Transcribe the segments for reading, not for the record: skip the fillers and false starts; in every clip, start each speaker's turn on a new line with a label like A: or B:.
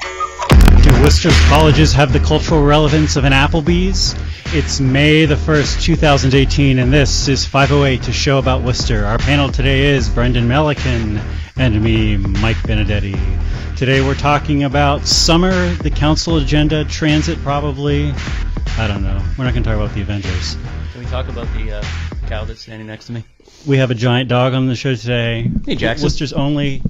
A: Do Worcester's colleges have the cultural relevance of an Applebee's? It's May the 1st, 2018, and this is 508 to show about Worcester. Our panel today is Brendan Melican and me, Mike Benedetti. Today we're talking about summer, the council agenda, transit probably. I don't know. We're not going to talk about the Avengers.
B: Can we talk about the cow that's standing next to me?
A: We have a giant dog on the show today.
B: Hey, Jackson.
A: Worcester's only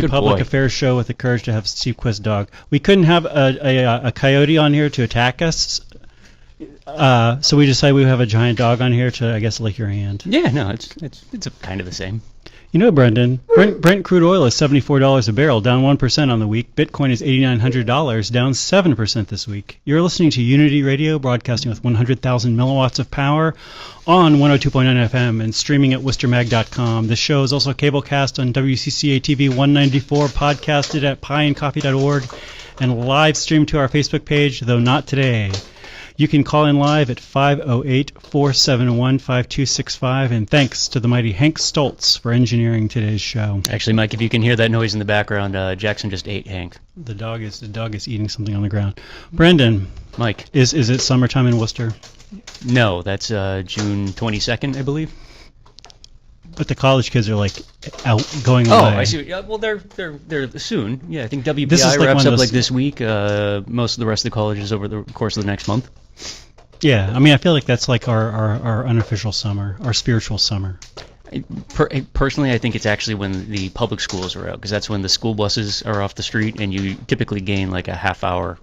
B: Good
A: public
B: boy.
A: affairs show with the courage to have Steve Quist dog. We couldn't have a coyote on here to attack us, so we decided we would have a giant dog on here to, I guess, lick your hand.
B: Yeah, no, it's kind of the same.
A: You know, Brendan, Brent crude oil is $74 a barrel, down 1% on the week. Bitcoin is $8,900, down 7% this week. You're listening to Unity Radio, broadcasting with 100,000 milliwatts of power on 102.9 FM and streaming at worcestermag.com. This show is also cablecast on WCCA-TV 194, podcasted at pieandcoffee.org, and live streamed to our Facebook page, though not today. You can call in live at 508-471-5265, and thanks to the mighty Hank Stoltz for engineering today's show.
B: Actually, Mike, if you can hear that noise in the background, Jackson just ate Hank.
A: The dog is eating something on the ground. Brendan,
B: Mike.
A: is it summertime in Worcester?
B: No, that's June 22nd, I believe.
A: But the college kids are like out going
B: Oh,
A: away.
B: I see. Yeah, well, they're soon. Yeah, I think
A: This is
B: WPI
A: like
B: wraps
A: one of
B: up
A: those-
B: like this week. Most of the rest of the colleges over the course of the next month.
A: Yeah, I mean, I feel like that's like our unofficial summer, our spiritual summer.
B: Personally, I think it's actually when the public schools are out, because that's when the school buses are off the street, and you typically gain like a half hour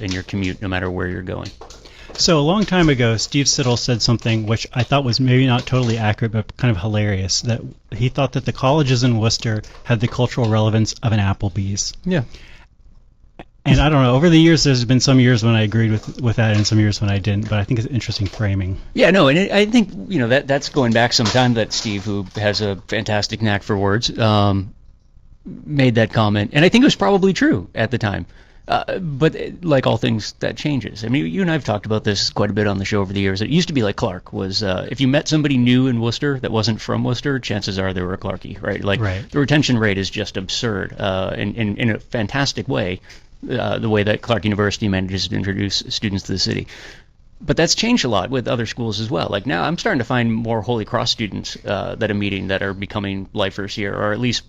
B: in your commute, no matter where you're going.
A: So a long time ago, Steve Siddle said something which I thought was maybe not totally accurate, but kind of hilarious, that he thought that the colleges in Worcester had the cultural relevance of an Applebee's.
B: Yeah.
A: And I don't know, over the years, there's been some years when I agreed with that and some years when I didn't, but I think it's interesting framing.
B: Yeah, no, and I think, that's going back some time that Steve, who has a fantastic knack for words, made that comment, and I think it was probably true at the time. But like all things, that changes. I mean, you and I have talked about this quite a bit on the show over the years. It used to be like Clark was, if you met somebody new in Worcester that wasn't from Worcester, chances are they were a Clarkie, right? Like,
A: Right.
B: The retention rate is just absurd, in a fantastic way, the way that Clark University manages to introduce students to the city. But that's changed a lot with other schools as well. Like now, I'm starting to find more Holy Cross students that I'm meeting that are becoming lifers here, or at least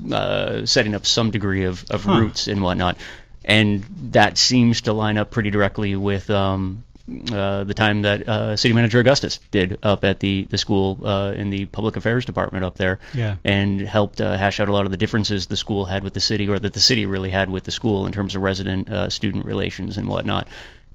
B: setting up some degree of roots and whatnot. And that seems to line up pretty directly with the time that City Manager Augustus did up at the school in the Public Affairs Department up there,
A: Yeah.
B: and helped hash out a lot of the differences the school had with the city, or that the city really had with the school in terms of resident-student relations and whatnot.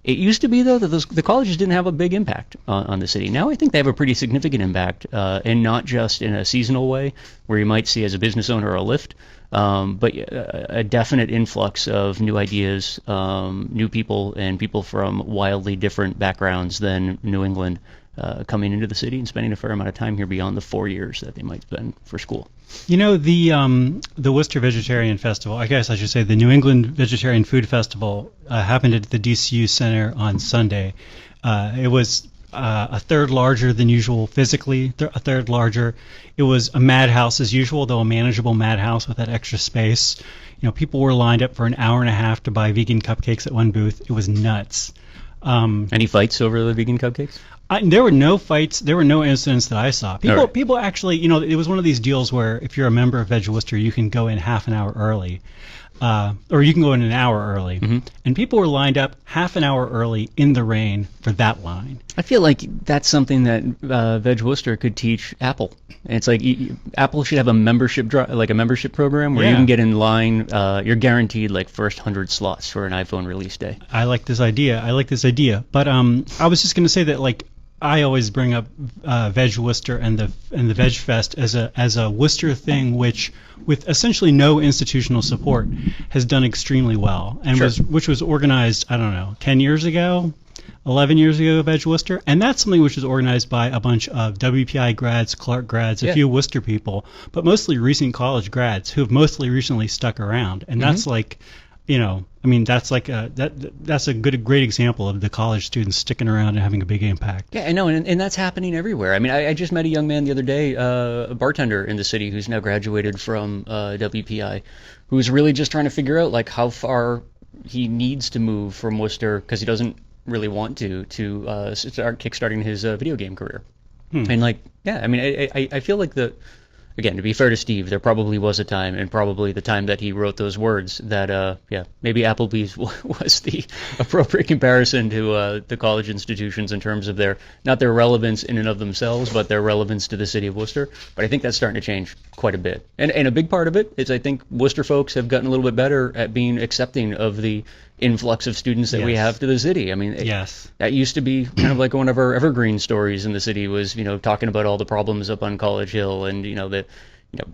B: It used to be, though, that the colleges didn't have a big impact on the city. Now I think they have a pretty significant impact, and not just in a seasonal way, where you might see as a business owner a lift, but a definite influx of new ideas, new people, and people from wildly different backgrounds than New England coming into the city and spending a fair amount of time here beyond the 4 years that they might spend for school.
A: You know, the Worcester Vegetarian Festival, I guess I should say the New England Vegetarian Food Festival, happened at the DCU Center on Sunday. It was a third larger than usual physically, a third larger. It was a madhouse as usual, though a manageable madhouse with that extra space. You know, people were lined up for an hour and a half to buy vegan cupcakes at one booth. It was nuts.
B: Any fights over the vegan cupcakes?
A: There were no fights. There were no incidents that I saw.
B: Right.
A: People actually, you know, it was one of these deals where if you're a member of Veg Worcester, you can go in half an hour early. Or you can go in an hour early.
B: Mm-hmm.
A: And people were lined up half an hour early in the rain for that line.
B: I feel like that's something that Veg Worcester could teach Apple. And it's like Apple should have a membership program where you
A: Yeah.
B: can get in line. You're guaranteed like first 100 slots for an iPhone release day.
A: I like this idea. But I was just going to say that, like, I always bring up Veg Worcester and the Veg Fest as a Worcester thing, which, with essentially no institutional support, has done extremely well, and
B: Sure.
A: which was organized, I don't know, 10 years ago, 11 years ago, Veg Worcester, and that's something which was organized by a bunch of WPI grads, Clark grads, a
B: Yeah.
A: few Worcester people, but mostly recent college grads who have mostly recently stuck around, and that's like I mean, that's like that's a great example of the college students sticking around and having a big impact.
B: Yeah, I know, and that's happening everywhere. I mean, I just met a young man the other day, a bartender in the city who's now graduated from WPI, who's really just trying to figure out like how far he needs to move from Worcester because he doesn't really want to start kickstarting his video game career. And like, yeah, I mean, I feel like again, to be fair to Steve, there probably was a time, and probably the time that he wrote those words, that, maybe Applebee's was the appropriate comparison to the college institutions in terms of not their relevance in and of themselves, but their relevance to the city of Worcester. But I think that's starting to change quite a bit. And a big part of it is I think Worcester folks have gotten a little bit better at being accepting of the influx of students that we have to the city. I mean, that used to be kind of like one of our evergreen stories in the city was, talking about all the problems up on College Hill and,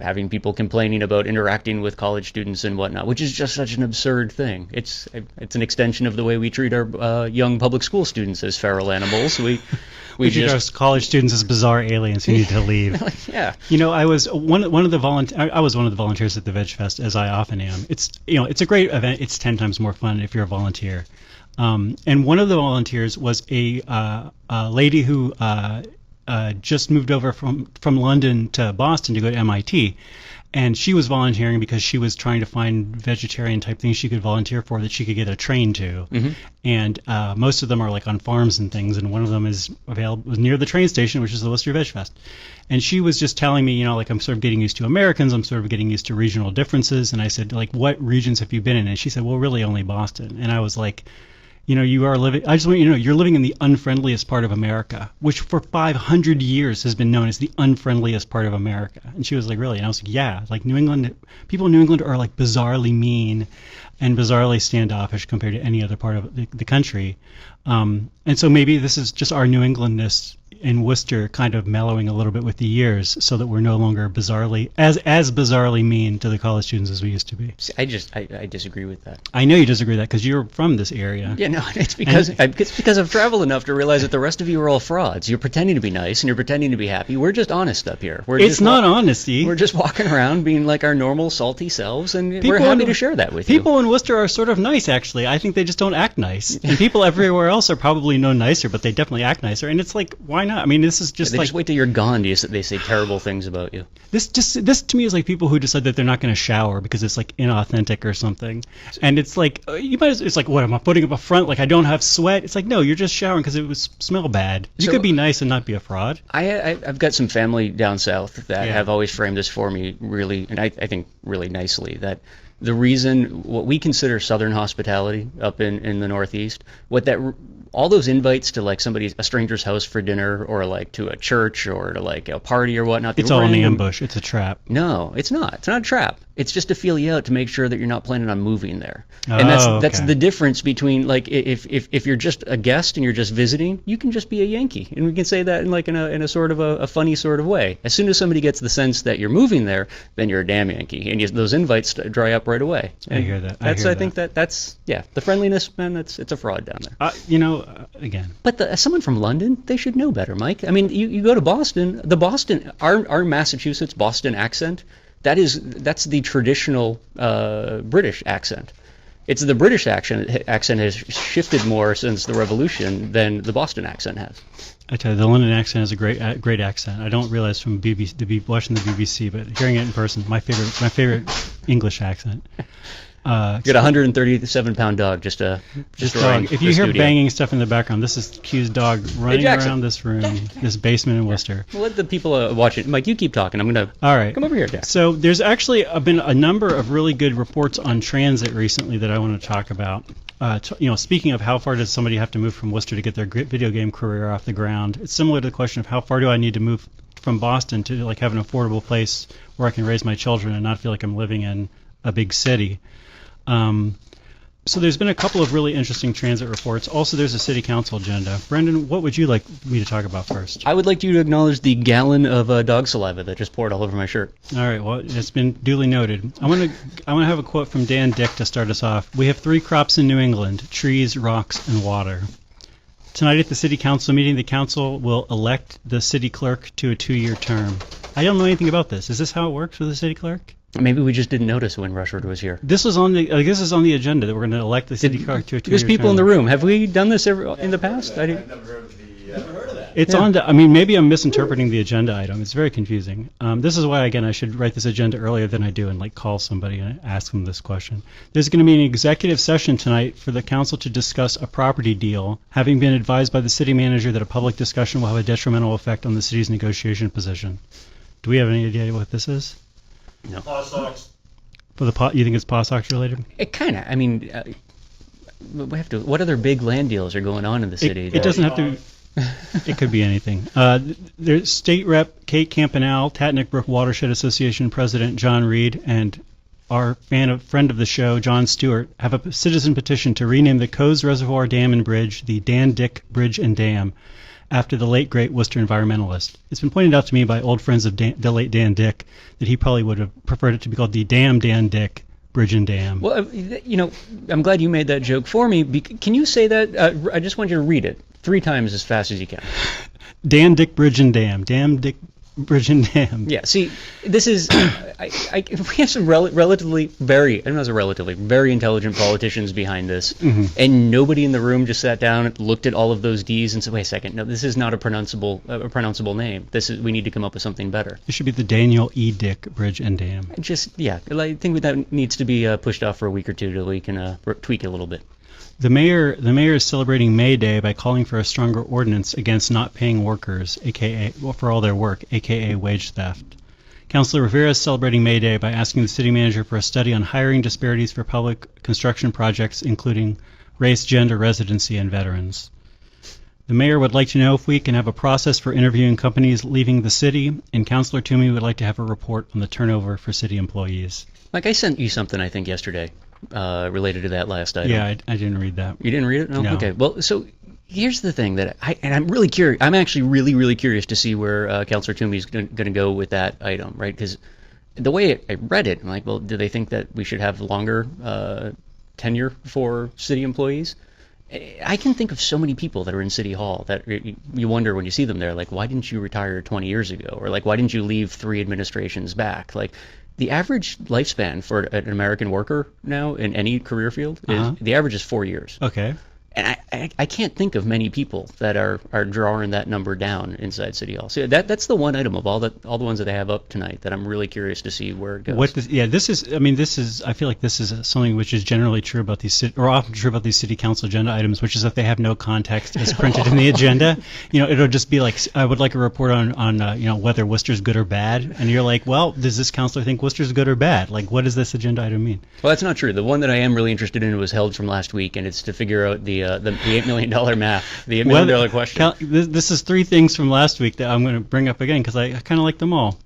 B: having people complaining about interacting with college students and whatnot, which is just such an absurd thing. It's an extension of the way we treat our young public school students as feral animals. We
A: treat our college students as bizarre aliens who need to leave.
B: Yeah.
A: I was one of the volunteers at the Veg Fest, as I often am. It's a great event. It's 10 times more fun if you're a volunteer. And one of the volunteers was a lady who just moved over from London to Boston to go to MIT. And she was volunteering because she was trying to find vegetarian type things she could volunteer for that she could get a train to. Mm-hmm. And most of them are like on farms and things. And one of them was near the train station, which is the Worcester Veg Fest. And she was just telling me, like, I'm sort of getting used to Americans. I'm sort of getting used to regional differences. And I said, like, what regions have you been in? And she said, well, really only Boston. And I was like, you are living, I just want you to know, you're living in the unfriendliest part of America, which for 500 years has been known as the unfriendliest part of America. And she was like, really? And I was like, yeah, like people in New England are like bizarrely mean and bizarrely standoffish compared to any other part of the country. And so maybe this is just our New Englandness in Worcester kind of mellowing a little bit with the years so that we're no longer bizarrely mean to the college students as we used to be.
B: I disagree with that.
A: I know you disagree with that because you're from this area.
B: Yeah, no, it's because I've traveled enough to realize that the rest of you are all frauds. You're pretending to be nice and you're pretending to be happy. We're just honest up here.
A: It's not honesty.
B: We're just walking around being like our normal salty selves, and we're happy to share that with you.
A: People in Worcester are sort of nice, actually. I think they just don't act nice. And people everywhere else are probably no nicer, but they definitely act nicer. And it's like, why not? I mean, this is just
B: just wait till you're gone. They say terrible things about you.
A: This to me is like people who decide that they're not going to shower because it's like inauthentic or something. And it's like it's like, what am I putting up a front? Like I don't have sweat. It's like, no, you're just showering because it would smell bad. You could be nice and not be a fraud.
B: I've got some family down south that have always framed this for me really, and I think really nicely, that the reason what we consider Southern hospitality up in the Northeast, all those invites to like a stranger's house for dinner, or like to a church, or to like a party or whatnot.
A: It's all an ambush. It's a trap.
B: No, it's not. It's not a trap. It's just to feel you out to make sure that you're not planning on moving there. And that's the difference between, like, if you're just a guest and you're just visiting, you can just be a Yankee, and we can say that in a sort of a funny sort of way. As soon as somebody gets the sense that you're moving there, then you're a damn Yankee, and those invites dry up right away. And
A: I hear that.
B: I think that's the friendliness, man. It's a fraud down there.
A: Again.
B: But as someone from London, they should know better, Mike. I mean, you go to Boston, our Massachusetts Boston accent. That's the traditional British accent. It's the British accent has shifted more since the Revolution than the Boston accent has.
A: I tell you, the London accent is a great accent. I don't realize from watching the BBC, but hearing it in person, my favorite English accent.
B: You got a 137-pound dog just dog.
A: If you hear banging stuff in the background, this is Q's dog running around this room, this basement in Worcester.
B: Well, let the people watch it. Mike, you keep talking. I'm going to come over here, Jack.
A: So there's actually been a number of really good reports on transit recently that I want to talk about. Speaking of how far does somebody have to move from Worcester to get their video game career off the ground, it's similar to the question of how far do I need to move from Boston to like have an affordable place where I can raise my children and not feel like I'm living in a big city. So there's been a couple of really interesting transit reports. Also, there's a city council agenda. Brendan, what would you like me to talk about first?
B: I would like you to acknowledge the gallon of dog saliva that just poured all over my shirt.
A: All right, well, it's been duly noted. I want to have a quote from Dan Dick to start us off. We have 3 crops in New England: trees, rocks, and water. Tonight at the city council meeting, the council will elect the city clerk to a 2-year term. I don't know anything about this. Is this how it works with the city clerk?
B: Maybe we just didn't notice when Rushford was here.
A: This is on the this is on the agenda that we're going to elect the city clerk to a 2-year
B: There's people in the
A: term.
B: room. Have we done this in the past?
C: I've never heard of that.
A: It's on the, I mean, maybe I'm misinterpreting the agenda item. It's very confusing. This is why, again, I should write this agenda earlier than I do and like call somebody and ask them this question. There's going to be an executive session tonight for the council to discuss a property deal, having been advised by the city manager that a public discussion will have a detrimental effect on the city's negotiation position. Do we have any idea what this is?
B: No.
A: For the you think it's Pawsox related?
B: It kind of. I mean, we have to. What other big land deals are going on in the city?
A: It doesn't have to. It could be anything. There's State Rep Kate Campanale, Tatnick Brook Watershed Association President John Reed, and our friend of the show, John Stewart, have a citizen petition to rename the Coes Reservoir Dam and Bridge the Dan Dick Bridge and Dam, after the late great Worcester environmentalist. It's been pointed out to me by old friends of the late Dan Dick that he probably would have preferred it to be called the Dan Dick Bridge and Dam.
B: Well, I'm glad you made that joke for me. Can you say that? I just want you to read it 3 times as fast as you can.
A: Dan Dick Bridge and Dam. Dam Dick Bridge and Dam.
B: Yeah. See, this is. We have some relatively very intelligent politicians behind this, and nobody in the room just sat down and looked at all of those D's and said, "Wait a second, no, this is not a pronounceable name. We need to come up with something better."
A: It should be the Daniel E. Dick Bridge and Dam.
B: I think that needs to be pushed off for a week or two till we can tweak it a little bit.
A: The mayor is celebrating May Day by calling for a stronger ordinance against not paying workers, for all their work, aka wage theft. Councilor Rivera is celebrating May Day by asking the city manager for a study on hiring disparities for public construction projects, including race, gender, residency, and veterans. The mayor would like to know if we can have a process for interviewing companies leaving the city, and Councilor Toomey would like to have a report on the turnover for city employees.
B: Mike, I sent you something, I think, yesterday. Related to that last item.
A: Yeah, I didn't read that.
B: You didn't read it?
A: No.
B: Okay. Well, so here's the thing that I'm really curious. I'm actually really curious to see where Councilor Toomey is going to go with that item, right? Because the way I read it, I'm like, well, do they think that we should have longer tenure for city employees? I can think of so many people that are in City Hall that you wonder when you see them there, like, why didn't you retire 20 years ago? Or like, why didn't you leave 3 administrations back? Like, the average lifespan for an American worker now in any career field is the average is 4 years.
A: Okay.
B: And I can't think of many people that are drawing that number down inside City Hall. So that's the one item of all the ones that I have up tonight that I'm really curious to see where it goes.
A: This is. I feel like this is something which is generally true about often true about these city council agenda items, which is that they have no context as printed in the agenda. It'll just be like, I would like a report on whether Worcester's good or bad, and you're like, well, does this councilor think Worcester's good or bad? Like, what does this agenda item mean?
B: Well, that's not true. The one that I am really interested in was held from last week, and it's to figure out the $8 million math, the $8 million question.
A: This is 3 things from last week that I'm going to bring up again because I kind of like them all.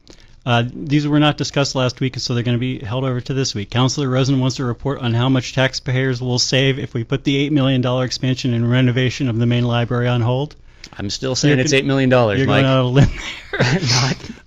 A: These were not discussed last week, so they're going to be held over to this week. Councilor Rosen wants to report on how much taxpayers will save if we put the $8 million expansion and renovation of the main library on hold.
B: I'm still saying it's $8 million,
A: You're
B: Mike.
A: going out on a limb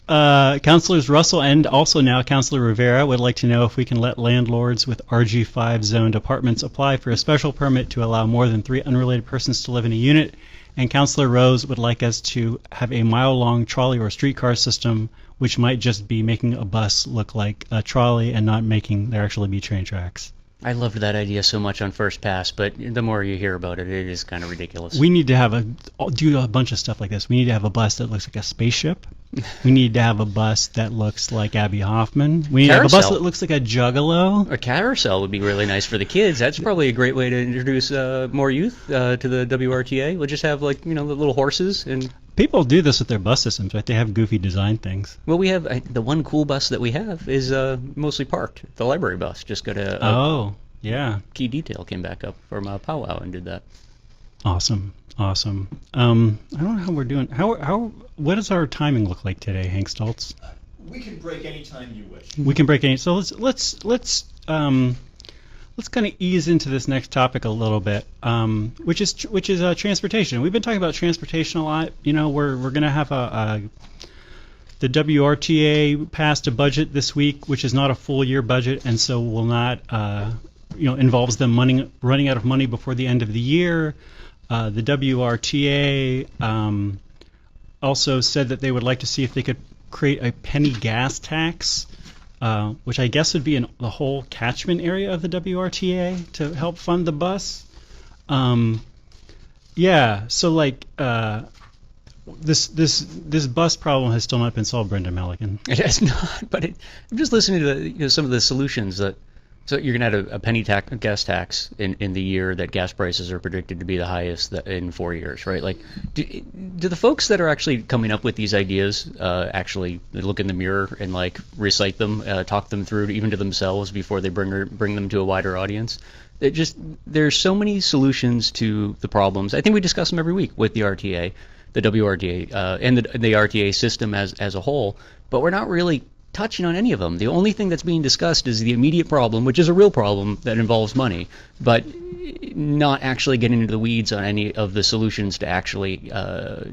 A: there. Councilors Russell and also now Councilor Rivera would like to know if we can let landlords with RG5 zoned apartments apply for a special permit to allow more than 3 unrelated persons to live in a unit. And Councilor Rose would like us to have a mile-long trolley or streetcar system, which might just be making a bus look like a trolley and not making there actually be train tracks.
B: I loved that idea so much on first pass, but the more you hear about it, it is kind of ridiculous.
A: We need to do a bunch of stuff like this. We need to have a bus that looks like a spaceship. We need to have a bus that looks like Abby Hoffman. We need to have a bus that looks like a juggalo.
B: A carousel would be really nice for the kids. That's probably a great way to introduce more youth to the WRTA. We'll just have the little horses and.
A: People do this with their bus systems, right? They have goofy design things.
B: Well, we have the one cool bus that we have is mostly parked. The library bus just got key detail came back up from Powwow and did that.
A: Awesome. I don't know how we're doing. What does our timing look like today, Hank Stoltz?
C: We can break any time you wish.
A: We can break any. So let's kind of ease into this next topic a little bit, which is transportation. We've been talking about transportation a lot. We're going to have the WRTA passed a budget this week, which is not a full year budget, and so will not involves them running out of money before the end of the year. The WRTA also said that they would like to see if they could create a penny gas tax which I guess would be in the whole catchment area of the WRTA to help fund the bus. Yeah, so like this bus problem has still not been solved, Brendan Malikan.
B: It has not, but I'm just listening to some of the solutions that. So you're going to have a penny gas tax in the year that gas prices are predicted to be the highest in 4 years, right? Like, do the folks that are actually coming up with these ideas actually look in the mirror and like recite them, talk them through even to themselves before they bring them to a wider audience? There's so many solutions to the problems. I think we discuss them every week with the RTA, the WRTA, and the RTA system as a whole, but we're not really touching on any of them. The only thing that's being discussed is the immediate problem, which is a real problem that involves money, but not actually getting into the weeds on any of the solutions to actually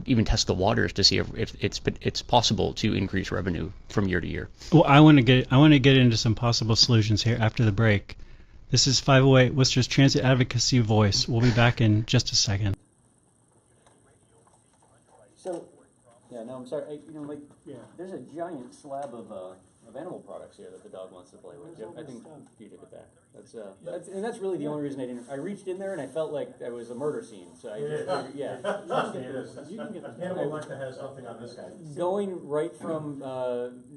B: even test the waters to see if it's possible to increase revenue from year to year.
A: Well, I want to get into some possible solutions here after the break. This is 508 Worcester's Transit Advocacy Voice. We'll be back in just a second.
B: So, yeah, no, I'm sorry. There's a giant slab of animal products here that the dog wants to play with. Yep, I think you took it back. That's really the only reason I didn't. I reached in there and I felt like it was a murder scene. So I just, yeah.
C: You can get the animal like to have something on this guy.
B: Going right from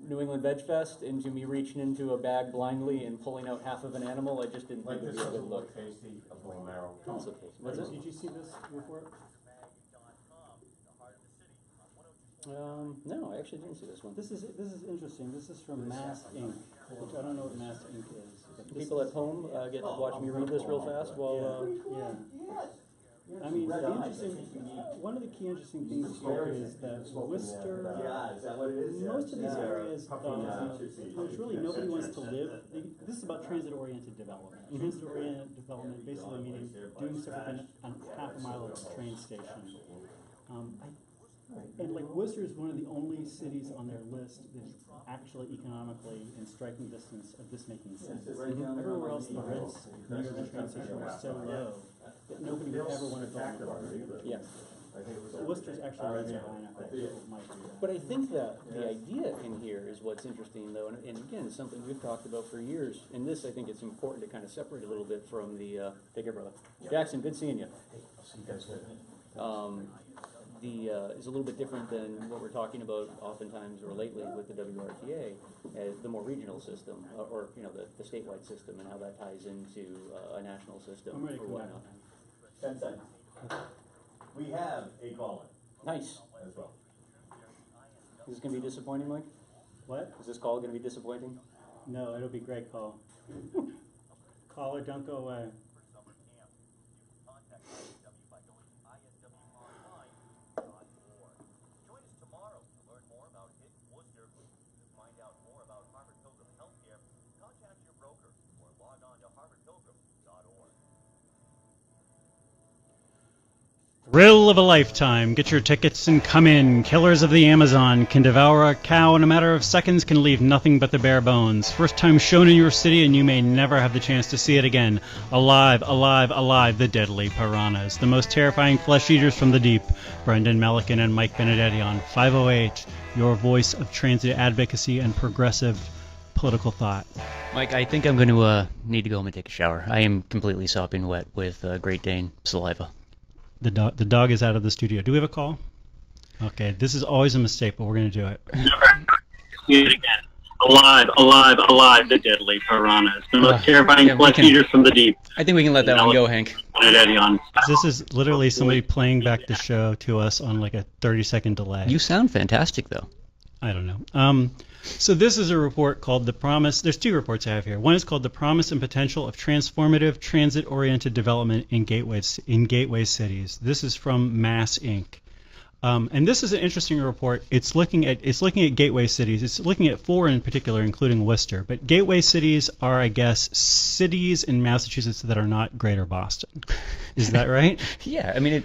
B: New England Veg Fest into me reaching into a bag blindly and pulling out half of an animal, I just didn't think it would be a good look.
C: Tasty, a bone marrow.
B: Also tasty. What's this?
D: Did you see this report?
B: No, I actually didn't see this one.
D: This is interesting. This is from Mass Inc., which I don't know what Mass Inc. is.
B: People at home get to watch me read this real fast while.
D: Yeah. I mean, one of the key interesting things here is that Worcester, most of these areas, there's really nobody wants to live. This is about transit-oriented development. Transit-oriented development basically meaning doing stuff within half a mile of a train station. And like Worcester is one of the only cities on their list that's actually economically in striking distance of this making sense. Everywhere else, the rents near the train station are so low that nobody would ever want to build an apartment.
B: Yeah.
D: But Worcester's actually rents are high enough that people might do that.
B: But I think that the idea in here is what's interesting, though, and again, it's something we've talked about for years. And this, I think, it's important to kind of separate a little bit from the. Take care, brother. Jackson, good seeing you. Is a little bit different than what we're talking about oftentimes or lately with the WRTA as the more regional system or the statewide system and how that ties into a national system.
D: I'm ready to
B: or
D: come
B: whatnot.
D: back.
C: 10 seconds. We have a call-in
B: Nice.
C: as well.
B: Is this going to be disappointing, Mike?
D: What?
B: Is this call going to be disappointing?
D: No, it'll be a great call. Caller, don't go away.
A: Thrill of a lifetime. Get your tickets and come in. Killers of the Amazon can devour a cow in a matter of seconds, can leave nothing but the bare bones. First time shown in your city and you may never have the chance to see it again. Alive, alive, alive, the deadly piranhas. The most terrifying flesh eaters from the deep. Brendan Malikan and Mike Benedetti on 508, your voice of transit advocacy and progressive political thought.
B: Mike, I think I'm going to need to go home and take a shower. I am completely sopping wet with Great Dane saliva.
A: The dog is out of the studio. Do we have a call? Okay, this is always a mistake, but we're going to do it.
E: See it again. Alive, alive, alive, the deadly piranhas. The most terrifying flesh eaters from the deep.
B: I think we can let that one go, Hank.
A: This is literally somebody playing back the show to us on like a 30-second delay.
B: You sound fantastic, though.
A: I don't know. So this is a report called The Promise. There's two reports I have here. One is called The Promise and Potential of Transformative Transit-Oriented Development in Gateway Cities. This is from Mass Inc. And this is an interesting report. It's looking at gateway cities. It's looking at 4 in particular, including Worcester. But gateway cities are, I guess, cities in Massachusetts that are not Greater Boston. Is that right?
B: Yeah, I mean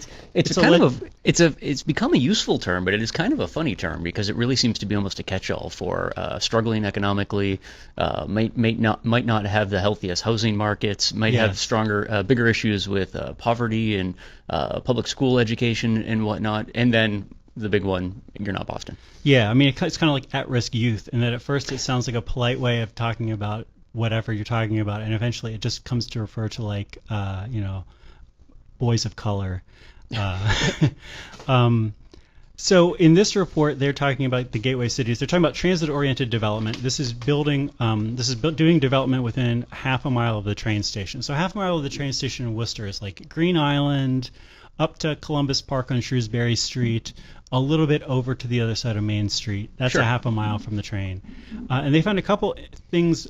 B: it's become a useful term, but it is kind of a funny term because it really seems to be almost a catch-all for struggling economically, might not have the healthiest housing markets, might have stronger, bigger issues with poverty and public school education and whatnot, and then the big one, you're not Boston.
A: Yeah, I mean, it's kind of like at-risk youth, and that at first it sounds like a polite way of talking about whatever you're talking about, and eventually it just comes to refer to like, boys of color. So in this report, they're talking about the gateway cities. They're talking about transit-oriented development. This is doing development within half a mile of the train station. So half a mile of the train station in Worcester is like Green Island, up to Columbus Park on Shrewsbury Street, a little bit over to the other side of Main Street. That's
B: Sure.
A: a half a mile from the train. And they found a couple things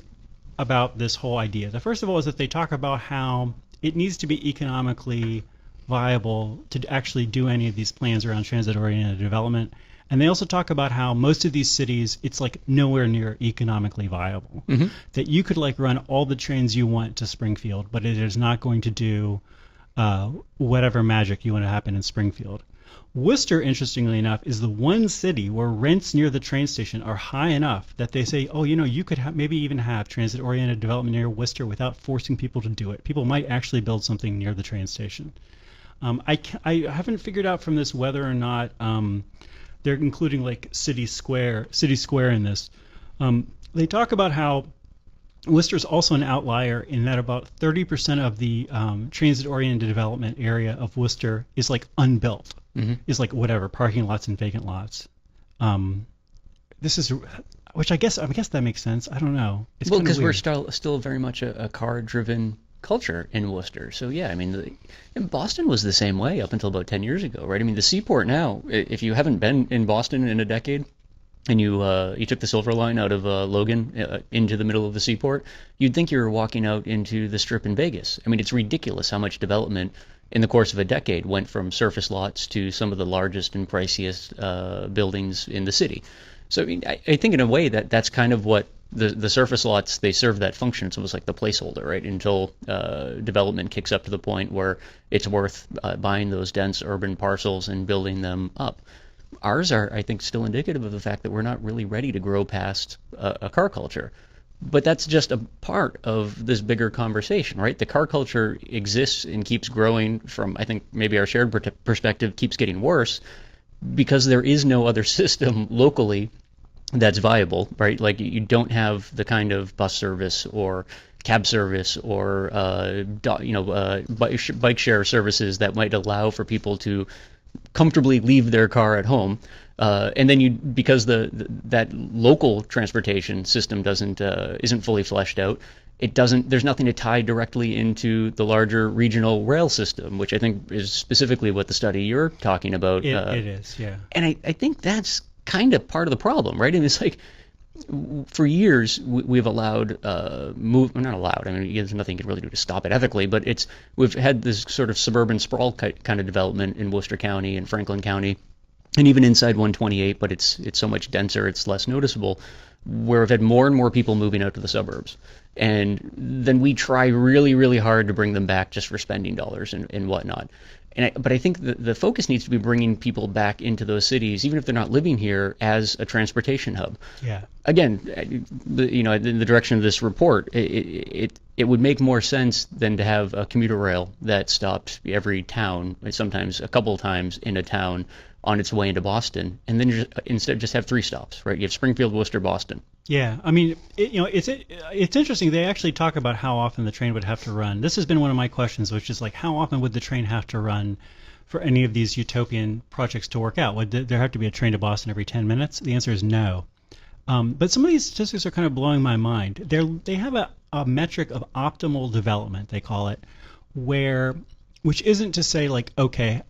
A: about this whole idea. The first of all is that they talk about how it needs to be economically viable to actually do any of these plans around transit-oriented development. And they also talk about how most of these cities, it's like nowhere near economically viable.
B: Mm-hmm.
A: That you could like run all the trains you want to Springfield, but it is not going to do whatever magic you want to happen in Springfield. Worcester, interestingly enough, is the one city where rents near the train station are high enough that they say, oh, you could maybe even have transit-oriented development near Worcester without forcing people to do it. People might actually build something near the train station. I haven't figured out from this whether or not they're including like City Square in this. They talk about how Worcester is also an outlier in that about 30% of the transit-oriented development area of Worcester is like unbuilt.
B: Mm-hmm.
A: Is like whatever, parking lots and vacant lots. Which I guess that makes sense. I don't know. It's
B: Well,
A: kinda
B: because we're
A: weird.
B: still very much a car-driven culture in Worcester. So yeah, I mean, and Boston was the same way up until about 10 years ago, right? I mean, the Seaport now, if you haven't been in Boston in a decade, and you took the Silver Line out of Logan into the middle of the Seaport, you'd think you were walking out into the Strip in Vegas. I mean, it's ridiculous how much development in the course of a decade went from surface lots to some of the largest and priciest buildings in the city. So I mean, I think in a way that's kind of what the surface lots, they serve that function. It's almost like the placeholder, right? Until development kicks up to the point where it's worth buying those dense urban parcels and building them up. Ours are, I think, still indicative of the fact that we're not really ready to grow past a car culture. But that's just a part of this bigger conversation, right? The car culture exists and keeps growing from, I think, maybe our shared perspective keeps getting worse because there is no other system locally that's viable, right? Like you don't have the kind of bus service or cab service or bike share services that might allow for people to comfortably leave their car at home, and then because that local transportation system isn't fully fleshed out, there's nothing to tie directly into the larger regional rail system, which I think is specifically what the study you're talking about.
A: It is, yeah.
B: And I think that's kind of part of the problem, right? And it's like, for years we've allowed not allowed. I mean, there's nothing you can really do to stop it ethically, but we've had this sort of suburban sprawl kind of development in Worcester County and Franklin County, and even inside 128. But it's so much denser, it's less noticeable. Where we've had more and more people moving out to the suburbs, and then we try really, really hard to bring them back just for spending dollars and whatnot. But I think the focus needs to be bringing people back into those cities, even if they're not living here, as a transportation hub.
A: Yeah.
B: Again, in the direction of this report, it would make more sense than to have a commuter rail that stopped every town, sometimes a couple of times in a town, on its way into Boston, and then instead just have 3 stops, right? You have Springfield, Worcester, Boston.
A: Yeah, I mean, it's interesting. They actually talk about how often the train would have to run. This has been one of my questions, which is like, how often would the train have to run for any of these utopian projects to work out? Would there have to be a train to Boston every 10 minutes? The answer is no. But some of these statistics are kind of blowing my mind. They have a metric of optimal development, they call it, which isn't to say like, okay,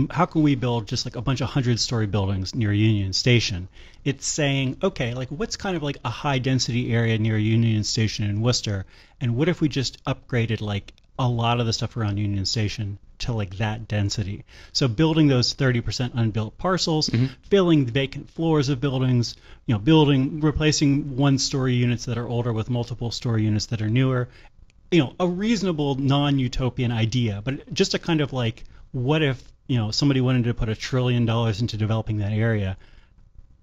A: how can we build just like a bunch of 100-story buildings near Union Station? It's saying, okay, like what's kind of like a high density area near Union Station in Worcester, and what if we just upgraded like a lot of the stuff around Union Station to like that density? So building those 30% unbuilt parcels, filling the vacant floors of buildings, replacing 1-story units that are older with multiple story units that are newer. A reasonable non-utopian idea, but just a kind of like, what if, somebody wanted to put $1 trillion into developing that area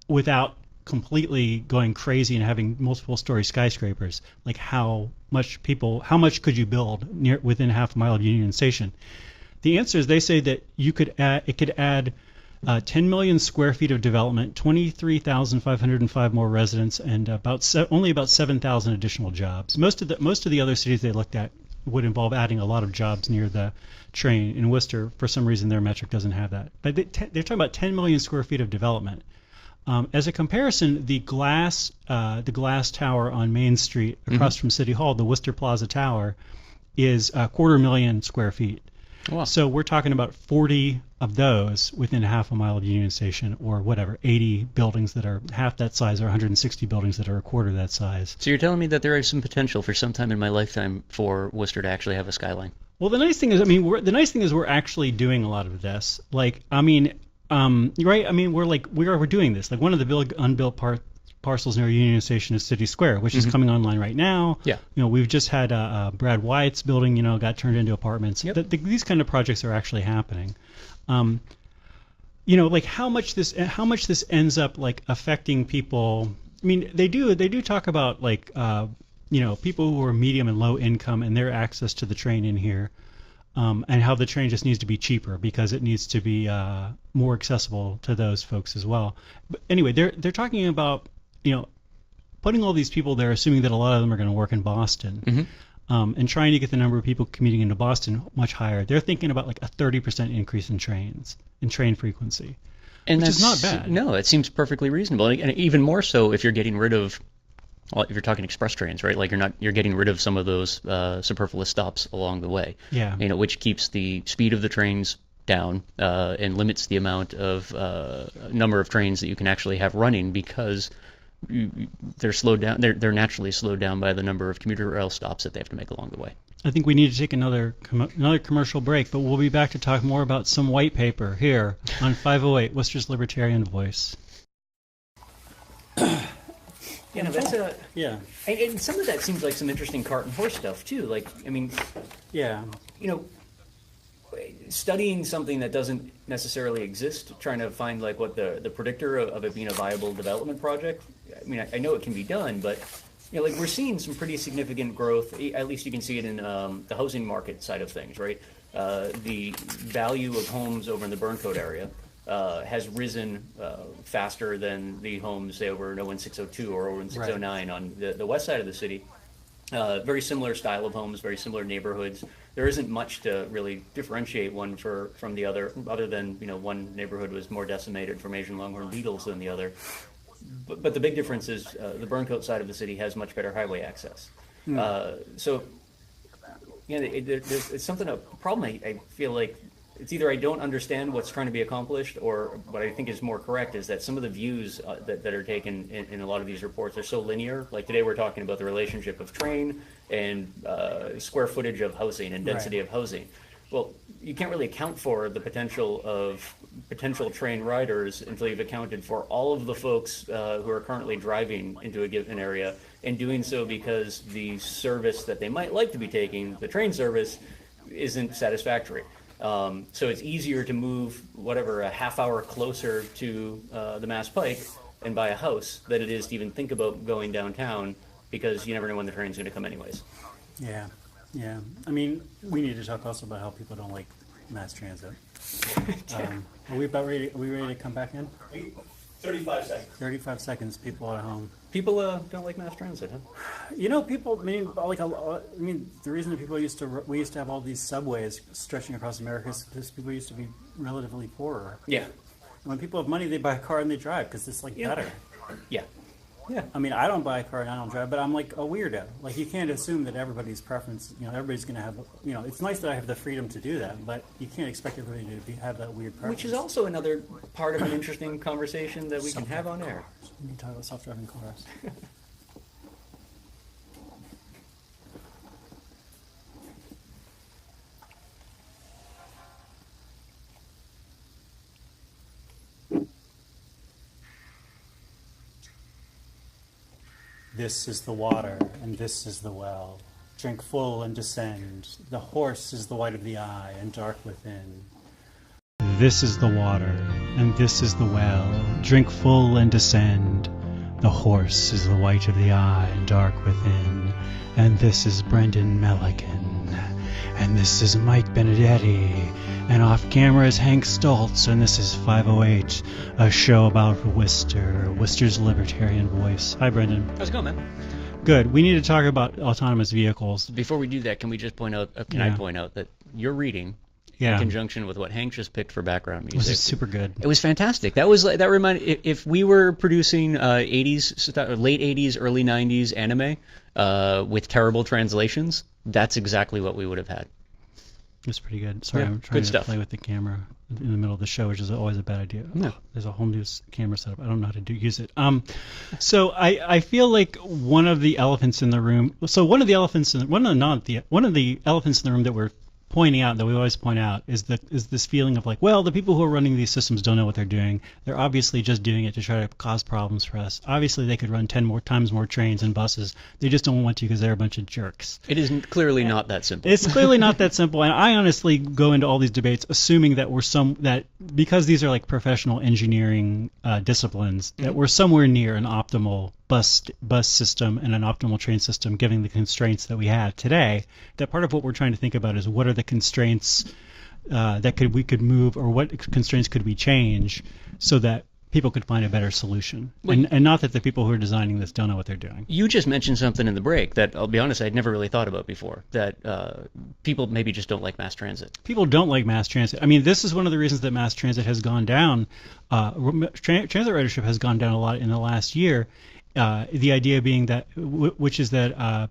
A: without completely going crazy and having multiple story skyscrapers? Like how much could you build within half a mile of Union Station? The answer is, they say that it could add 10 million square feet of development, 23,505 more residents, and only about 7,000 additional jobs. Most of the other cities they looked at would involve adding a lot of jobs near the train. In Worcester, for some reason, their metric doesn't have that. But they're talking about 10 million square feet of development. As a comparison, the glass tower on Main Street across from City Hall, the Worcester Plaza Tower, is 250,000 square feet.
B: Wow.
A: So we're talking about 40 of those within half a mile of Union Station, or whatever, 80 buildings that are half that size, or 160 buildings that are a quarter that size.
B: So you're telling me that there is some potential for sometime in my lifetime for Worcester to actually have a skyline?
A: Well, the nice thing is, we're actually doing a lot of this. Like, I mean, right? I mean, we're doing this. Like, one of the big unbuilt parcels near Union Station is City Square, which is coming online right now.
B: Yeah.
A: We've just had Brad Wyatt's building, got turned into apartments.
B: Yep.
A: These kind of projects are actually happening. Like how much this ends up like affecting people. I mean, they do talk about like people who are medium and low income and their access to the train in here. And how the train just needs to be cheaper because it needs to be more accessible to those folks as well. But anyway, they're talking about putting all these people there, assuming that a lot of them are going to work in Boston, and trying to get the number of people commuting into Boston much higher. They're thinking about like a 30% increase in train frequency, which is not bad.
B: No, it seems perfectly reasonable, and even more so if you're getting rid of. Well, if you're talking express trains, right? Like you're getting rid of some of those superfluous stops along the way.
A: Yeah.
B: Which keeps the speed of the trains down and limits the amount of number of trains that you can actually have running because they're slowed down. They're naturally slowed down by the number of commuter rail stops that they have to make along the way.
A: I think we need to take another commercial break, but we'll be back to talk more about some white paper here on 508 Worcester's Libertarian Voice.
B: Yeah, no, that's
D: Yeah.
B: and some of that seems like some interesting cart and horse stuff too. Like, I mean,
D: Yeah.
B: Studying something that doesn't necessarily exist, trying to find like what the predictor of it being a viable development project. I mean, I know it can be done, but like we're seeing some pretty significant growth. At least you can see it in the housing market side of things, right? The value of homes over in the Burncoat area has risen faster than the homes, say, over in 01602 or over in 609 on the west side of the city. Very similar style of homes, very similar neighborhoods. There isn't much to really differentiate one from the other than, one neighborhood was more decimated from Asian longhorn beetles than the other. But the big difference is the Burncoat side of the city has much better highway access. So, it's a problem I feel like. It's either I don't understand what's trying to be accomplished, or what I think is more correct is that some of the views that are taken in a lot of these reports are so linear. Like today we're talking about the relationship of train and square footage of housing and density of housing. Well, you can't really account for the potential of potential train riders until you've accounted for all of the folks who are currently driving into a given area, and doing so because the service that they might like to be taking, the train service, isn't satisfactory. So it's easier to move a half hour closer to the Mass Pike and buy a house than it is to even think about going downtown, because you never know when the train's going to come anyways.
D: Yeah. I mean, we need to talk also about how people don't like mass transit. Are we ready to come back in?
C: 35 seconds.
D: 35 seconds, people at home.
B: People don't like mass transit, huh?
D: People. I mean, the reason that we used to have all these subways stretching across America is because people used to be relatively poorer.
B: Yeah.
D: When people have money, they buy a car and they drive because it's better.
B: Yeah.
D: Yeah. I mean, I don't buy a car and I don't drive, but I'm like a weirdo. Like, you can't assume that everybody's preference. Everybody's going to have. It's nice that I have the freedom to do that, but you can't expect everybody to have that weird preference.
B: Which is also another part of an interesting conversation that we can have on air.
D: We need to talk about self-driving cars. This is the water, and this is the well. Drink full and descend. The horse is the white of the eye, and dark within.
A: This is the water, and this is the well. Drink full and descend. The horse is the white of the eye, and dark within. And this is Brendan Milligan. and this is Mike Benedetti, and off camera is Hank Stoltz, and this is 508, a show about Worcester, Worcester's libertarian voice. Hi, Brendan.
B: How's it going, man?
A: Good. We need to talk about autonomous vehicles.
B: Before we do that, can we just point out, I point out that your reading, in conjunction with what Hank just picked for background music,
A: This is super good.
B: It was fantastic. That reminded, if we were producing 80s, late 80s, early 90s anime with terrible translations, that's exactly what we would have had.
A: It's pretty good. Sorry,
B: Yeah,
A: I'm trying
B: good
A: to
B: stuff.
A: play with the camera in the middle of the show, which is always a bad idea.
B: No.
A: There's a whole new camera setup. I don't know how to use it. So I feel like one of the elephants in the room. So one of the elephants in one of the elephants in the room that we're pointing out, that we always point out, is this feeling of like, well, the people who are running these systems don't know what they're doing. They're obviously just doing it to try to cause problems for us. Obviously, they could run 10 times more trains and buses. They just don't want to because they're a bunch of jerks.
B: It is clearly not that simple.
A: It's clearly not that simple, and I honestly go into all these debates assuming that that because these are like professional engineering disciplines, that we're somewhere near an optimal bus system and an optimal train system, given the constraints that we have today. That part of what we're trying to think about is what are the constraints that we could move, or what constraints could we change so that people could find a better solution, and not that the people who are designing this don't know what they're doing.
B: You just mentioned something in the break that, I'll be honest, I'd never really thought about before, that people maybe just don't like mass transit.
A: People don't like mass transit. I mean, this is one of the reasons that mass transit has gone down. Transit ridership has gone down a lot in the last year. The idea being that, which is that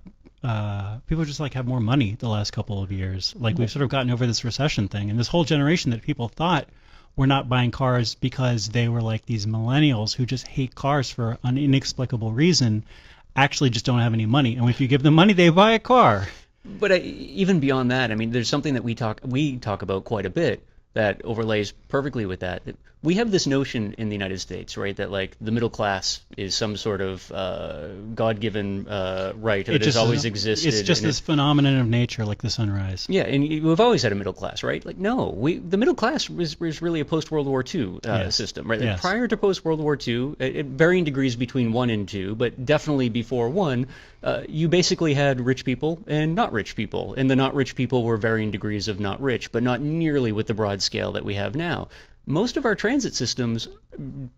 A: people just like have more money the last couple of years. Like we've sort of gotten over this recession thing, and this whole generation that people thought were not buying cars because they were like these millennials who just hate cars for an inexplicable reason, actually just don't have any money. And if you give them money, they buy a car.
B: But even beyond that, I mean, there's something that we talk about quite a bit that overlays perfectly with that. We have this notion in the United States, right, that like the middle class is some sort of God-given right that has always existed.
A: It's just this phenomenon of nature, like the sunrise.
B: Yeah, and we've always had a middle class, right? Like, no, the middle class was really a post-World War II system, right? Like,
A: Yes.
B: Prior to post-World War II, at varying degrees between 1 and 2, but definitely before 1, you basically had rich people and not rich people, and the not rich people were varying degrees of not rich, but not nearly with the broad scale that we have now. Most of our transit systems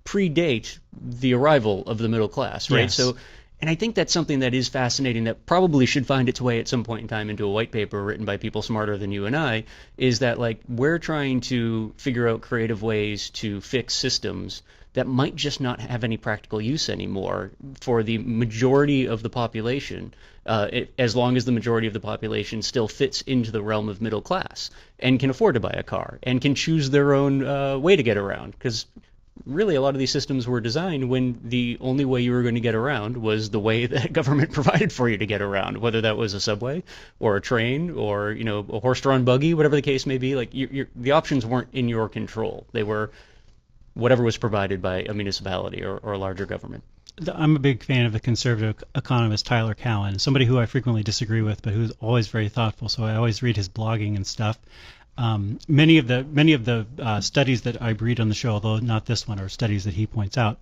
B: predate the arrival of the middle class, right?
A: Yes.
B: So, and I think that's something that is fascinating, that probably should find its way at some point in time into a white paper written by people smarter than you and I, is that like we're trying to figure out creative ways to fix systems that might just not have any practical use anymore for the majority of the population, as long as the majority of the population still fits into the realm of middle class and can afford to buy a car and can choose their own way to get around. Because really, a lot of these systems were designed when the only way you were going to get around was the way that government provided for you to get around, whether that was a subway or a train or, you know, a horse-drawn buggy, whatever the case may be. Like the options weren't in your control. They were whatever was provided by a municipality or a larger government.
A: I'm a big fan of the conservative economist Tyler Cowen, somebody who I frequently disagree with, but who's always very thoughtful. So I always read his blogging and stuff. Many of the studies that I read on the show, although not this one, are studies that he points out.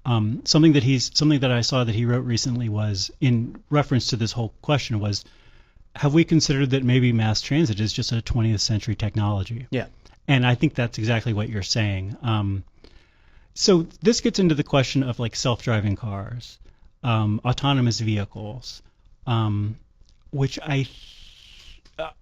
A: Something that I saw that he wrote recently was in reference to this whole question was, have we considered that maybe mass transit is just a 20th century technology?
B: Yeah.
A: And I think that's exactly what you're saying. So this gets into the question of like self-driving cars, autonomous vehicles, which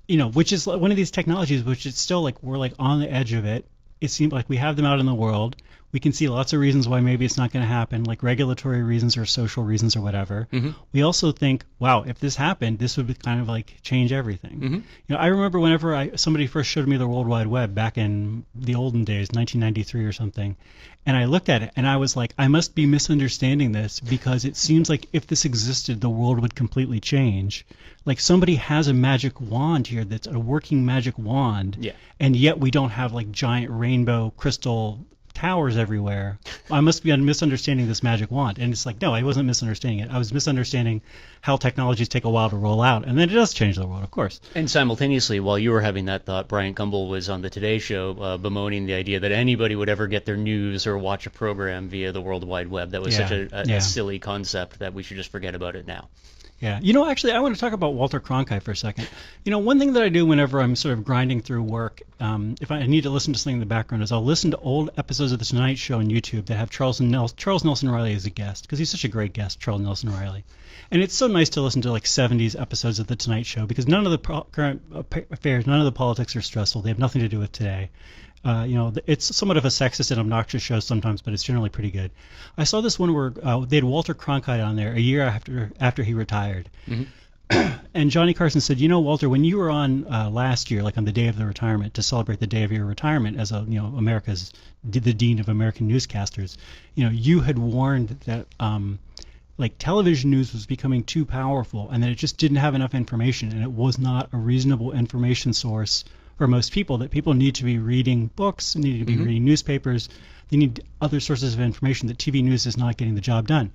A: which is one of these technologies which it's still like we're like on the edge of it. It seems like we have them out in the world. We can see lots of reasons why maybe it's not going to happen, like regulatory reasons or social reasons or whatever. Mm-hmm. We also think, wow, if this happened, this would kind of like change everything. Mm-hmm. I remember whenever somebody first showed me the World Wide Web back in the olden days, 1993 or something, and I looked at it and I was like, I must be misunderstanding this, because it seems like if this existed, the world would completely change. Like somebody has a magic wand here that's a working magic wand, and yet we don't have like giant rainbow crystal towers everywhere. I must be misunderstanding this magic wand. And it's like, no, I wasn't misunderstanding it. I was misunderstanding how technologies take a while to roll out, and then it does change the world, of course.
B: And simultaneously, while you were having that thought, Brian Gumbel was on the Today Show bemoaning the idea that anybody would ever get their news or watch a program via the World Wide Web. That was such a silly concept that we should just forget about it now.
A: Yeah. Actually, I want to talk about Walter Cronkite for a second. One thing that I do whenever I'm sort of grinding through work, if I need to listen to something in the background, is I'll listen to old episodes of The Tonight Show on YouTube that have Charles Nelson Riley as a guest, because he's such a great guest, Charles Nelson Riley. And it's so nice to listen to like 70s episodes of The Tonight Show, because none of the current affairs, none of the politics are stressful. They have nothing to do with today. It's somewhat of a sexist and obnoxious show sometimes, but it's generally pretty good. I saw this one where they had Walter Cronkite on there a year after he retired. Mm-hmm. And Johnny Carson said, Walter, when you were on last year, like on the day of the retirement, to celebrate the day of your retirement as the dean of American newscasters, you had warned that like television news was becoming too powerful and that it just didn't have enough information, and it was not a reasonable information source for most people, that people need to be reading books, need to be reading newspapers, they need other sources of information, that TV news is not getting the job done.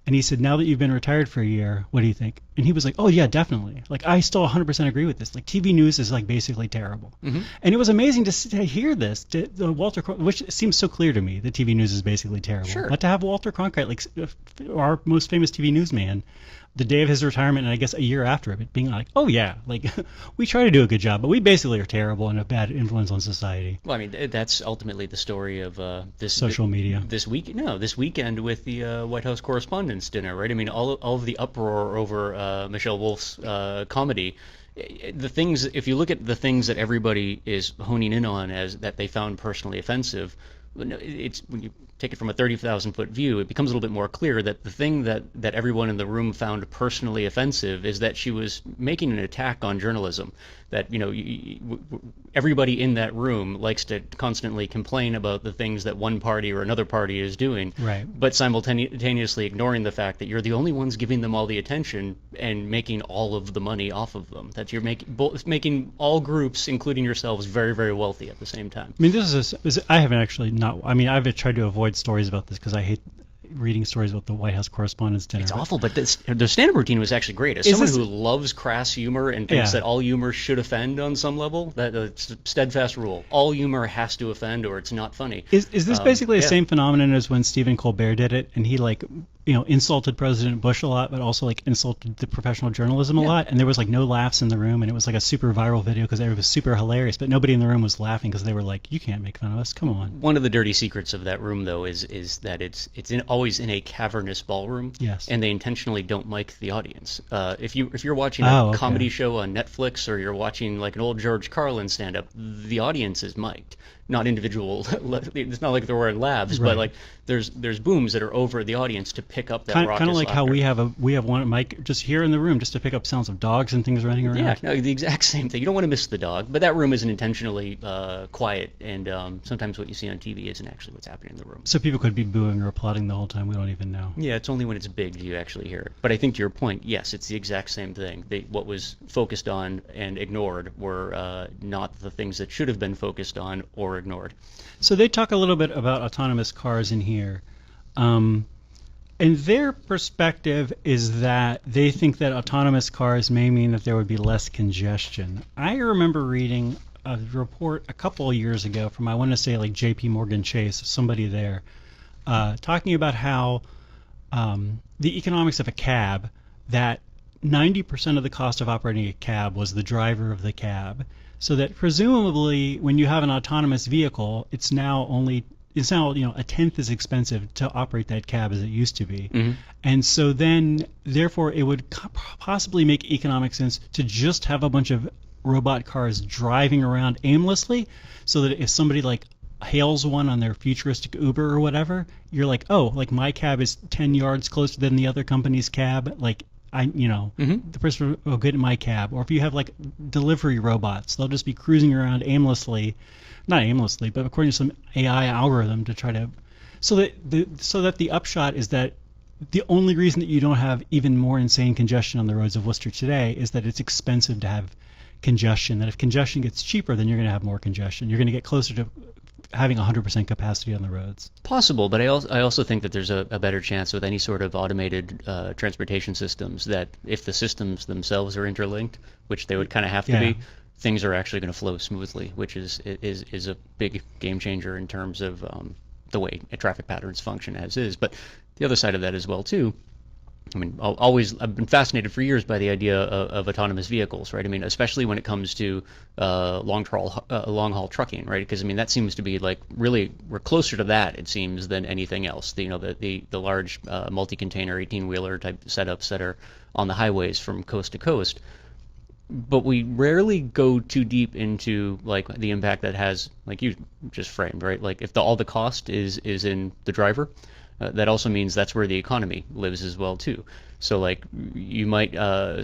A: And he said, now that you've been retired for a year, what do you think? And he was like, oh yeah, definitely. Like, I still 100% agree with this. Like, TV news is like basically terrible. Mm-hmm. And it was amazing to hear this, which seems so clear to me that TV news is basically terrible.
B: Sure.
A: But to have Walter Cronkite, like our most famous TV newsman, the day of his retirement, and I guess a year after it, being like, oh yeah, like we try to do a good job, but we basically are terrible and a bad influence on society.
B: Well, I mean, that's ultimately the story of this
A: social media.
B: This weekend with the White House Correspondents' Dinner, right? I mean, all of the uproar over Michelle Wolf's comedy. The things, if you look at the things that everybody is honing in on as that they found personally offensive, it's when you take it from a 30,000-foot view, it becomes a little bit more clear that the thing that everyone in the room found personally offensive is that she was making an attack on journalism. That everybody in that room likes to constantly complain about the things that one party or another party is doing,
A: right?
B: But simultaneously ignoring the fact that you're the only ones giving them all the attention and making all of the money off of them. That you're making all groups, including yourselves, very, very wealthy at the same time.
A: I mean, I haven't actually not. I mean, I've tried to avoid stories about this because I hate reading stories about the White House Correspondents' Dinner.
B: It's awful, but the stand-up routine was actually great. As someone who loves crass humor and thinks that all humor should offend on some level, that's a steadfast rule. All humor has to offend or it's not funny.
A: Is this basically the same phenomenon as when Stephen Colbert did it, and he insulted President Bush a lot, but also like insulted the professional journalism a lot, and there was like no laughs in the room, and it was like a super viral video because it was super hilarious, but nobody in the room was laughing because they were like, you can't make fun of us, come on.
B: One of the dirty secrets of that room, though, is that it's always in a cavernous ballroom.
A: Yes.
B: And they intentionally don't mic the audience. If you're watching a comedy show on Netflix, or you're watching like an old George Carlin stand-up, the audience is mic'd. Not individual. It's not like they're wearing labs, right. But like there's booms that are over the audience to pick up that raucous
A: kind of like
B: laughter.
A: how we have one mic just here in the room just to pick up sounds of dogs and things running around.
B: Yeah, no, the exact same thing. You don't want to miss the dog, but that room isn't intentionally quiet, and sometimes what you see on TV isn't actually what's happening in the room.
A: So people could be booing or applauding the whole time. We don't even know.
B: Yeah, it's only when it's big do you actually hear it. But I think to your point, yes, it's the exact same thing. What was focused on and ignored were not the things that should have been focused on or ignored.
A: So they talk a little bit about autonomous cars in here. And their perspective is that they think that autonomous cars may mean that there would be less congestion. I remember reading a report a couple of years ago from, I want to say, like J.P. Morgan Chase, somebody there, talking about how the economics of a cab, that 90% of the cost of operating a cab was the driver of the cab. So that presumably when you have an autonomous vehicle, it's now a tenth as expensive to operate that cab as it used to be. Mm-hmm. And so then therefore it would possibly make economic sense to just have a bunch of robot cars driving around aimlessly, so that if somebody like hails one on their futuristic Uber or whatever, you're like, oh, like my cab is 10 yards closer than the other company's cab, like the person will get in my cab. Or if you have like delivery robots, they'll just be cruising around aimlessly, not aimlessly, but according to some AI algorithm to try to, so that the upshot is that the only reason that you don't have even more insane congestion on the roads of Worcester today is that it's expensive to have congestion. That if congestion gets cheaper, then you're going to have more congestion. You're going to get closer to having 100% capacity on the roads.
B: Possible, but I also think that there's a better chance with any sort of automated transportation systems that if the systems themselves are interlinked, which they would kind of have to be, things are actually going to flow smoothly, which is a big game changer in terms of the way traffic patterns function as is. But the other side of that as well too I mean, I've been fascinated for years by the idea of autonomous vehicles, right? I mean, especially when it comes to long haul trucking, right? Because I mean, that seems to be like really we're closer to that, it seems, than anything else. The large multi-container 18-wheeler type setups that are on the highways from coast to coast. But we rarely go too deep into like the impact that has, like you just framed, right? Like if all the cost is in the driver. That also means that's where the economy lives as well too. So like you might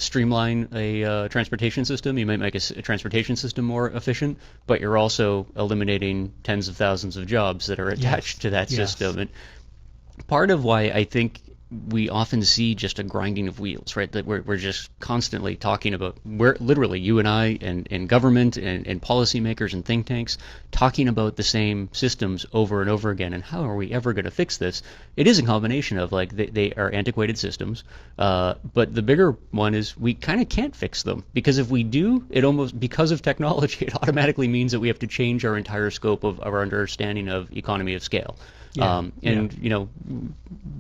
B: streamline a transportation system, you might make a transportation system more efficient, but you're also eliminating tens of thousands of jobs that are attached to that system. And part of why I think we often see just a grinding of wheels, right? That we're just constantly talking about, we're literally, you and I and government and policymakers and think tanks talking about the same systems over and over again. And how are we ever going to fix this? It is a combination of like they are antiquated systems, but the bigger one is we kind of can't fix them, because if we do, it almost, because of technology, it automatically means that we have to change our entire scope of our understanding of economy of scale.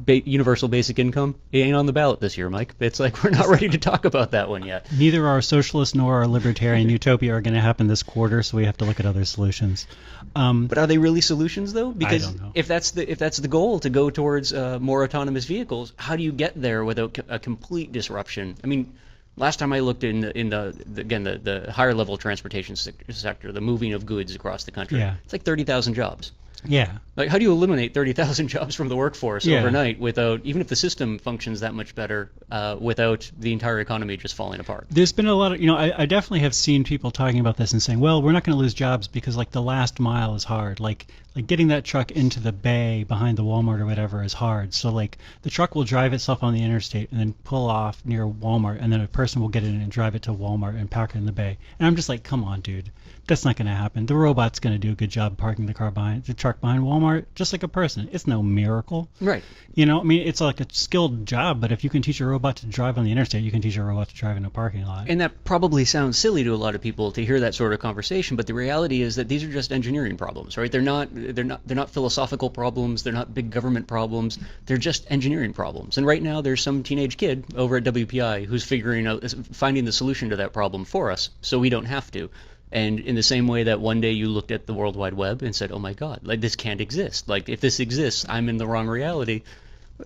B: Universal basic income, it ain't on the ballot this year, Mike. It's like we're not ready to talk about that one yet.
A: Neither our socialist nor our libertarian utopia are going to happen this quarter, so we have to look at other solutions.
B: But are they really solutions, though? Because
A: I don't know.
B: if that's the goal, to go towards more autonomous vehicles, how do you get there without a complete disruption? I mean, last time I looked in the higher level transportation sector, the moving of goods across the country, it's like 30,000 jobs.
A: Yeah.
B: Like, how do you eliminate 30,000 jobs from the workforce overnight without, even if the system functions that much better, without the entire economy just falling apart?
A: There's been a lot of, I definitely have seen people talking about this and saying, well, we're not going to lose jobs because like the last mile is hard. Like getting that truck into the bay behind the Walmart or whatever is hard. So like the truck will drive itself on the interstate and then pull off near Walmart, and then a person will get in and drive it to Walmart and park it in the bay. And I'm just like, come on, dude. That's not going to happen. The robot's going to do a good job parking the truck behind Walmart, just like a person. It's no miracle.
B: Right.
A: I mean, it's like a skilled job, but if you can teach a robot to drive on the interstate, you can teach a robot to drive in a parking lot.
B: And that probably sounds silly to a lot of people to hear that sort of conversation, but the reality is that these are just engineering problems, right? They're not philosophical problems. They're not big government problems. They're just engineering problems. And right now, there's some teenage kid over at WPI who's finding the solution to that problem for us, so we don't have to. And in the same way that one day you looked at the World Wide Web and said, oh my God, like this can't exist. Like if this exists, I'm in the wrong reality.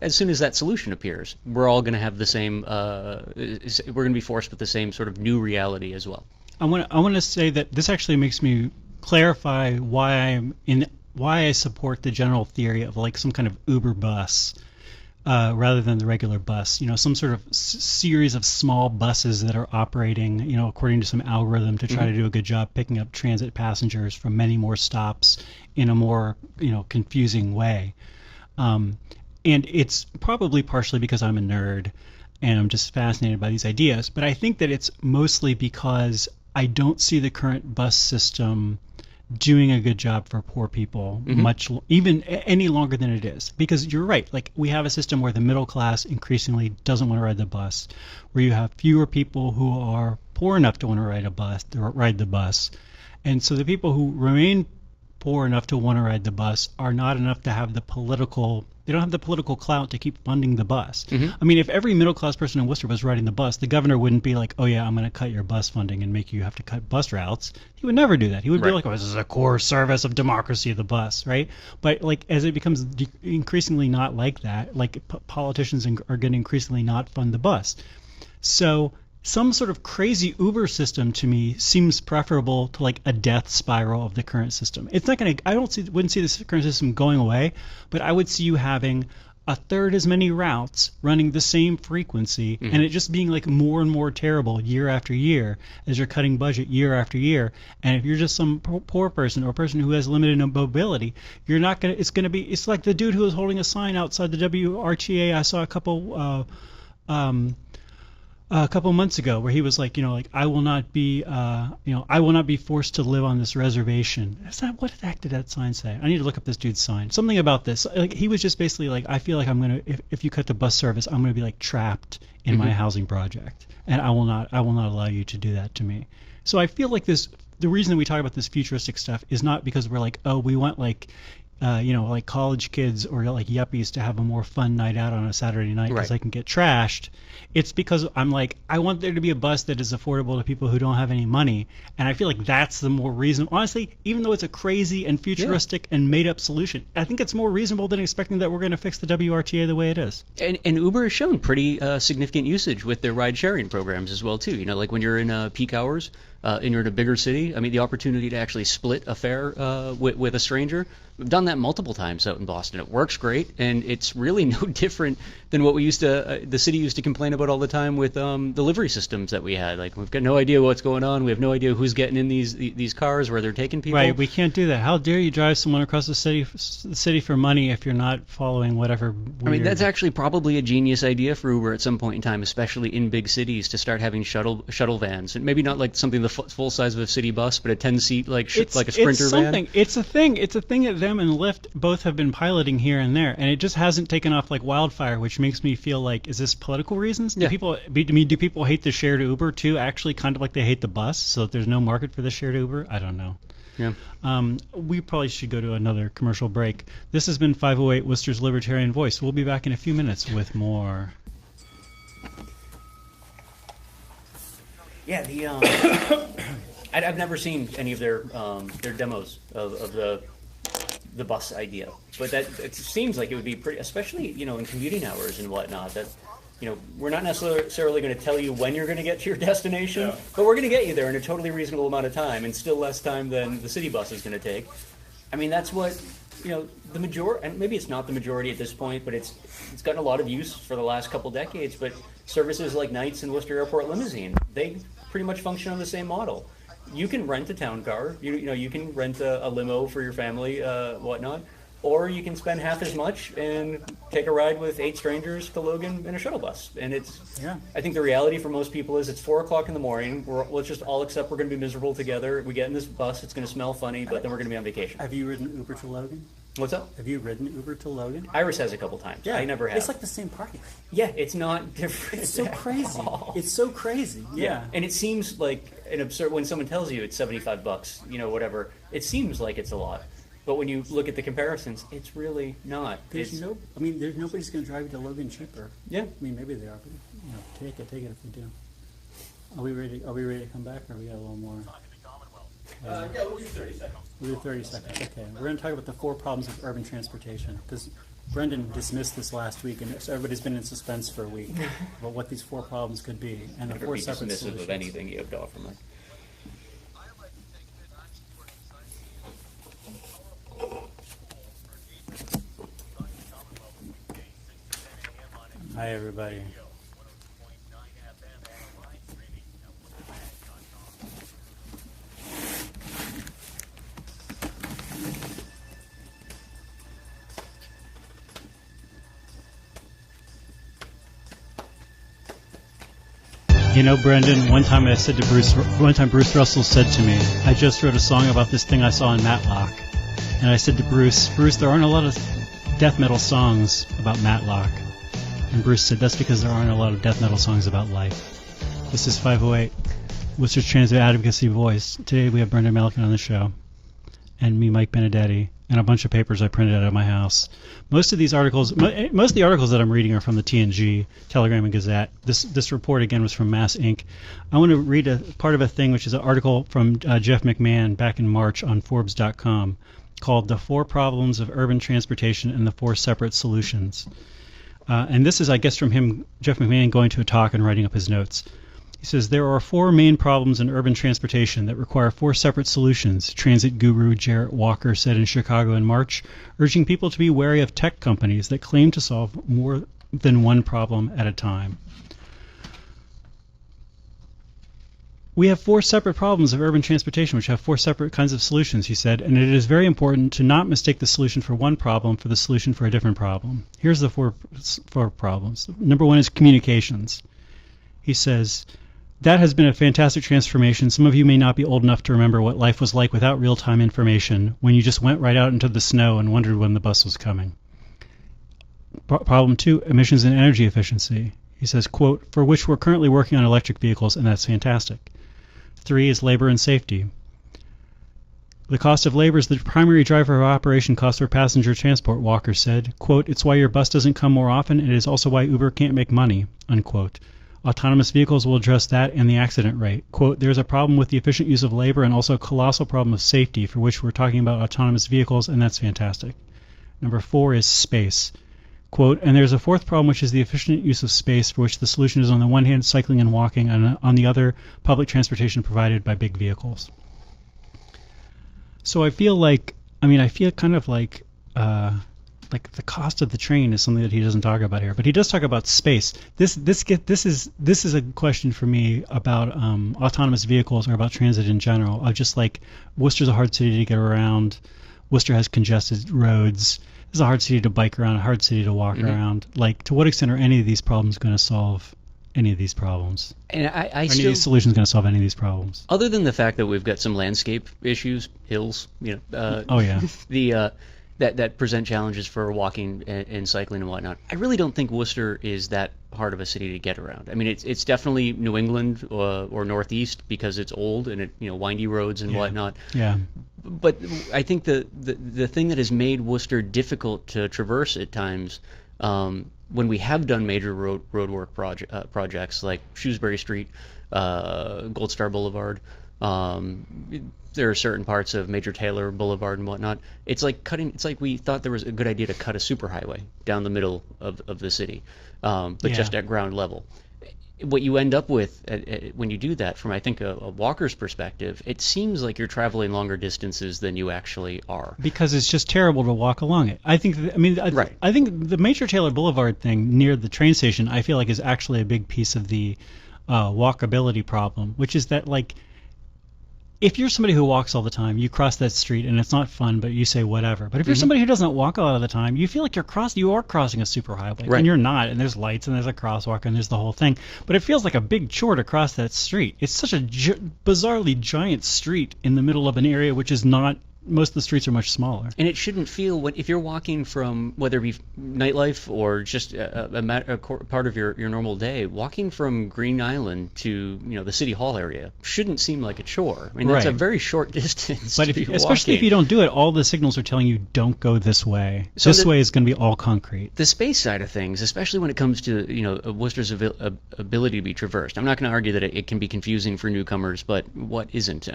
B: As soon as that solution appears, we're all going to have the same, we're going to be forced with the same sort of new reality as well.
A: I want to say that this actually makes me clarify why I support the general theory of like some kind of Uber bus. Rather than the regular bus, some sort of series of small buses that are operating, according to some algorithm to try to do a good job picking up transit passengers from many more stops in a more, confusing way. And it's probably partially because I'm a nerd and I'm just fascinated by these ideas, but I think that it's mostly because I don't see the current bus system doing a good job for poor people even any longer than it is, because you're right, like we have a system where the middle class increasingly doesn't want to ride the bus, where you have fewer people who are poor enough to want to ride the bus, and so the people who remain poor enough to want to ride the bus are not enough to have they don't have the political clout to keep funding the bus. I mean, if every middle class person in Worcester was riding the bus, the governor wouldn't be like, oh yeah, I'm going to cut your bus funding and make you have to cut bus routes. He would never do that. He would be like, oh, this is a core service of democracy of the bus, right? But like as it becomes increasingly not like that, like politicians are going to increasingly not fund the bus. So some sort of crazy Uber system to me seems preferable to like a death spiral of the current system. It's not going to, wouldn't see the current system going away, but I would see you having a third as many routes running the same frequency and it just being like more and more terrible year after year as you're cutting budget year after year. And if you're just some poor person or a person who has limited mobility, you're not going to, it's like the dude who was holding a sign outside the WRTA. I saw a couple months ago where he was like, I will not be forced to live on this reservation. What the heck did that sign say? I need to look up this dude's sign. Something about this. Like he was just basically like, I feel like I'm going to, if you cut the bus service, I'm going to be like trapped in my housing project. And I will not allow you to do that to me. So I feel like the reason we talk about this futuristic stuff is not because we're like, oh, we want like, like college kids or like yuppies to have a more fun night out on a Saturday night because
B: Right.
A: I can get trashed. It's because I'm like, I want there to be a bus that is affordable to people who don't have any money. And I feel like that's the more reasonable. Honestly, even though it's a crazy and futuristic and made up solution, I think it's more reasonable than expecting that we're going to fix the WRTA the way it is.
B: And Uber has shown pretty significant usage with their ride sharing programs as well too. Like when you're in peak hours and you're in a bigger city, I mean the opportunity to actually split a fare with a stranger. We've done that multiple times out in Boston. It works great, and it's really no different than what we used to. The city used to complain about all the time with delivery systems that we had. Like we've got no idea what's going on. We have no idea who's getting in these cars, where they're taking people.
A: Right, we can't do that. How dare you drive someone across the city for money if you're not following whatever weird...
B: I mean, that's actually probably a genius idea for Uber at some point in time, especially in big cities, to start having shuttle vans, and maybe not like something the full size of a city bus, but a 10-seat like a Sprinter
A: it's something.
B: van.
A: It's a thing. It's a thing that them and Lyft both have been piloting here and there, and it just hasn't taken off like wildfire, which makes me feel like, is this political reasons?
B: Yeah.
A: Do people hate the shared Uber too? Actually, kind of like they hate the bus, so that there's no market for the shared Uber. I don't know.
B: Yeah.
A: We probably should go to another commercial break. This has been 508 Worcester's Libertarian Voice. We'll be back in a few minutes with more.
B: Yeah, I've never seen any of their demos of the bus idea, but that it seems like it would be pretty, especially in commuting hours and whatnot. That we're not necessarily going to tell you when you're going to get to your destination, but we're going to get you there in a totally reasonable amount of time, and still less time than the city bus is going to take. I mean, that's what the majority, and maybe it's not the majority at this point, but it's gotten a lot of use for the last couple decades. But services like Knights and Worcester Airport Limousine, they pretty much function on the same model. You can rent a town car, you can rent a limo for your family, whatnot, or you can spend half as much and take a ride with 8 strangers to Logan in a shuttle bus. And I think the reality for most people is it's 4 o'clock in the morning. Let's just all accept we're going to be miserable together. We get in this bus, it's going to smell funny, but then we're going to be on vacation.
D: Have you ridden Uber to Logan?
B: What's up?
D: Have you ridden Uber to Logan?
B: Iris has a couple times. I never have.
D: It's like the same parking.
B: Yeah, it's not different.
D: It's so
B: at
D: crazy.
B: all.
D: It's so crazy. Yeah.
B: And it seems like an absurd when someone tells you it's $75, whatever. It seems like it's a lot. But when you look at the comparisons, it's really not.
D: There's nobody's going to drive you to Logan cheaper.
B: Yeah.
D: I mean, maybe they are, but take it if we do. Are we ready to come back, or we got a little more?
C: Yeah, we'll do 30 seconds.
D: We'll do 30 seconds. Okay. We're going to talk about the 4 problems of urban transportation, because Brendan dismissed this last week, and so everybody's been in suspense for a week about what these 4 problems could be, and the 4 separate
B: dismissive
D: solutions.
B: of anything you have to offer, Mike.
D: Hi, everybody.
A: Brendan, one time Bruce Russell said to me, I just wrote a song about this thing I saw in Matlock. And I said to Bruce, there aren't a lot of death metal songs about Matlock. And Bruce said, that's because there aren't a lot of death metal songs about life. This is 508, Worcester's Transit Advocacy Voice. Today we have Brendan Melican on the show, and me, Mike Benedetti, and a bunch of papers I printed out of my house. Most of the articles that I'm reading are from the TNG, Telegram, and Gazette. This report, again, was from Mass Inc. I want to read a part of a thing, which is an article from Jeff McMahon back in March on Forbes.com called The 4 Problems of Urban Transportation and the 4 Separate Solutions. And this is, I guess, from him, Jeff McMahon, going to a talk and writing up his notes. He says, there are 4 main problems in urban transportation that require 4 separate solutions, transit guru Jarrett Walker said in Chicago in March, urging people to be wary of tech companies that claim to solve more than one problem at a time. We have 4 separate problems of urban transportation, which have 4 separate kinds of solutions, he said, and it is very important to not mistake the solution for one problem for the solution for a different problem. Here's the 4 problems. Number 1 is communications. He says, that has been a fantastic transformation. Some of you may not be old enough to remember what life was like without real-time information, when you just went right out into the snow and wondered when the bus was coming. Problem 2, emissions and energy efficiency. He says, quote, for which we're currently working on electric vehicles, and that's fantastic. 3 is labor and safety. The cost of labor is the primary driver of operation costs for passenger transport, Walker said. Quote, it's why your bus doesn't come more often, and it is also why Uber can't make money, unquote. Autonomous vehicles will address that and the accident rate. Quote, there's a problem with the efficient use of labor and also a colossal problem of safety, for which we're talking about autonomous vehicles, and that's fantastic. Number 4 is space. Quote, and there's a fourth problem, which is the efficient use of space, for which the solution is on the one hand cycling and walking, and on the other public transportation provided by big vehicles. So I feel kind of like the cost of the train is something that he doesn't talk about here, but he does talk about space. This is a question for me about autonomous vehicles or about transit in general. Just like Worcester's a hard city to get around. Worcester has congested roads. It's a hard city to bike around, a hard city to walk around. Like, to what extent are any of these problems going to solve any of these problems?
B: And
A: I any of these solutions going to solve any of these problems?
B: Other than the fact that we've got some landscape issues, hills,
A: oh yeah,
B: that present challenges for walking and cycling and whatnot. I really don't think Worcester is that hard of a city to get around. I mean, it's definitely New England or Northeast because it's old and windy roads and whatnot.
A: Yeah.
B: But I think the thing that has made Worcester difficult to traverse at times, when we have done major roadwork projects like Shrewsbury Street, Gold Star Boulevard, there are certain parts of Major Taylor Boulevard and whatnot. It's like we thought there was a good idea to cut a superhighway down the middle of the city, but just at ground level. What you end up with when you do that, from I think a walker's perspective, it seems like you're traveling longer distances than you actually are.
A: Because it's just terrible to walk along it. I think the Major Taylor Boulevard thing near the train station, I feel like is actually a big piece of the walkability problem, which is that, like, if you're somebody who walks all the time, you cross that street and it's not fun, but you say whatever. But if you're somebody who doesn't walk a lot of the time, you feel like you are crossing a superhighway, and you're not. And there's lights and there's a crosswalk and there's the whole thing. But it feels like a big chore to cross that street. It's such a bizarrely giant street in the middle of an area which is not. Most of the streets are much smaller.
B: And it shouldn't feel, if you're walking from, whether it be nightlife or just a part of your normal day, walking from Green Island to the City Hall area shouldn't seem like a chore. I mean, that's a very short distance.
A: But especially if you don't do it, all the signals are telling you don't go this way. So this way is going to be all concrete.
B: The space side of things, especially when it comes to Worcester's ability to be traversed. I'm not going to argue that it can be confusing for newcomers, but what isn't?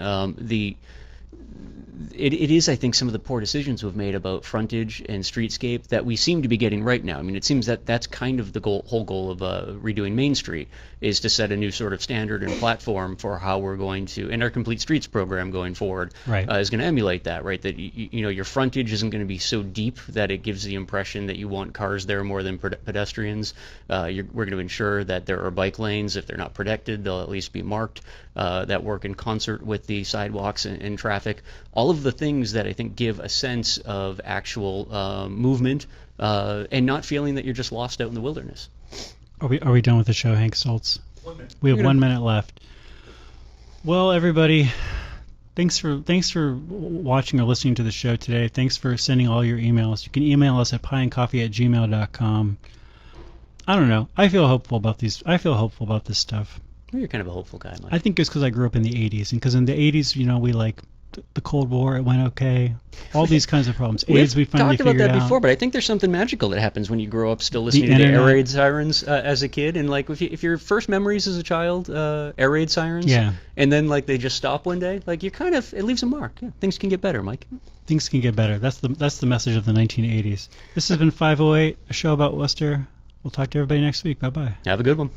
B: It is, I think, some of the poor decisions we've made about frontage and streetscape that we seem to be getting right now. I mean, it seems that that's kind of the whole goal of redoing Main Street, is to set a new sort of standard and platform for how we're going to, and our Complete Streets program going forward is going to emulate that, right? That your frontage isn't going to be so deep that it gives the impression that you want cars there more than pedestrians. We're going to ensure that there are bike lanes. If they're not protected, they'll at least be marked, that work in concert with the sidewalks and traffic. All of the things that I think give a sense of actual movement and not feeling that you're just lost out in the wilderness.
A: Are we done with the show, Hank Stoltz? We have 1 minute left. Well, everybody, thanks for watching or listening to the show today. Thanks for sending all your emails. You can email us at pieandcoffee@gmail.com. I don't know. I feel hopeful about this stuff.
B: You're kind of a hopeful guy, Mike.
A: I think it's because I grew up in the 80s, and because in the 80s, we like the Cold War, it went okay. All these kinds of problems. AIDS, we finally
B: talked about
A: figured
B: that
A: out.
B: before, but I think there's something magical that happens when you grow up still listening to the air raid sirens as a kid. And like, if your first memories as a child, air raid sirens, and then like they just stop one day, like it leaves a mark. Yeah, things can get better, Mike.
A: Things can get better. That's the message of the 1980s. This has been 508, a show about Worcester. We'll talk to everybody next week. Bye bye.
B: Have a good one.